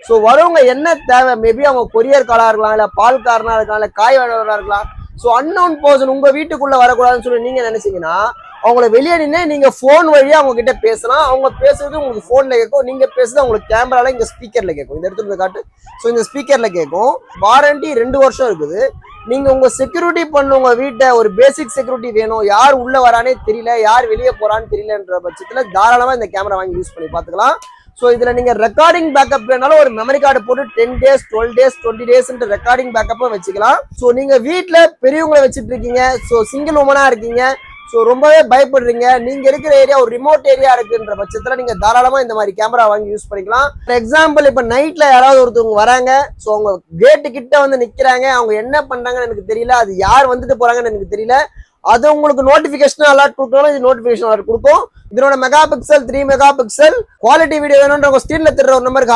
So வரவங்க என்ன தேவை, மேபி அவங்க கொரியர் காரா இருக்கலாம், இல்ல பால் காரனா இருக்கலாம், இல்ல காய் வேணவரா இருக்கலாம். ஸோ அன்னோன் பர்சன் உங்க வீட்டுக்குள்ள வரக்கூடாதுன்னு சொல்லி நீங்க நினைச்சீங்கன்னா அவங்கள வெளியே நின்று நீங்க போன் வழியா அவங்க கிட்ட பேசலாம். அவங்க பேசுறது உங்களுக்கு போன்ல கேட்கும், நீங்க பேசுறது உங்களுக்கு கேமரால இங்க ஸ்பீக்கர்ல கேட்கும். இந்த இடத்துல காட்டு. ஸோ இந்த ஸ்பீக்கர்ல கேட்கும். வாரண்டி 2 வருஷம் இருக்குது. நீங்க உங்க செக்யூரிட்டி பண்ணுங்க வீட்டை, ஒரு பேசிக் செக்யூரிட்டி வேணும், யார் உள்ள வரானே தெரியல, யார் வெளியே போறான்னு தெரியலன்ற பட்சத்துல தாராளமா இந்த கேமரா வாங்கி யூஸ் பண்ணி பாத்துக்கலாம். ஸோ இதுல நீங்க ரெக்கார்டிங் பேக்கப் வேணாலும் ஒரு மெமரி கார்டு போட்டு 10 days 12 days 20 days ரெக்கார்டிங் பேக்கப்பும் வச்சுக்கலாம். ஸோ நீங்க வீட்டுல பெரியவங்களை வச்சுட்டு இருக்கீங்க, ஸோ சிங்கிள் உமனா இருக்கீங்க, ஸோ ரொம்பவே பயப்படுறீங்க, நீங்க இருக்கிற ஏரியா ஒரு ரிமோட் ஏரியா இருக்குன்ற பட்சத்துல நீங்க தாராளமா இந்த மாதிரி கேமரா வாங்கி யூஸ் பண்ணிக்கலாம். ஃபார் எக்ஸாம்பிள் இப்ப நைட்ல யாராவது ஒருத்தவங்க வராங்க, ஸோ அவங்க கேட்டு கிட்ட வந்து நிக்கிறாங்க, அவங்க என்ன பண்றாங்கன்னு எனக்கு தெரியல, அது யார் வந்துட்டு போறாங்கன்னு எனக்கு தெரியல, அது உங்களுக்கு நோட்டிபிகேஷன் அலர்ட் கொடுக்கணும். இது நோட்டிபிகேஷன் அலர்ட் கொடுக்கும். இதனோட mega pixel 3 mega pixel quality video வேணும்ன்ற ஸ்கிரீன்ல தெரிற ஒரு நம்பருக்கு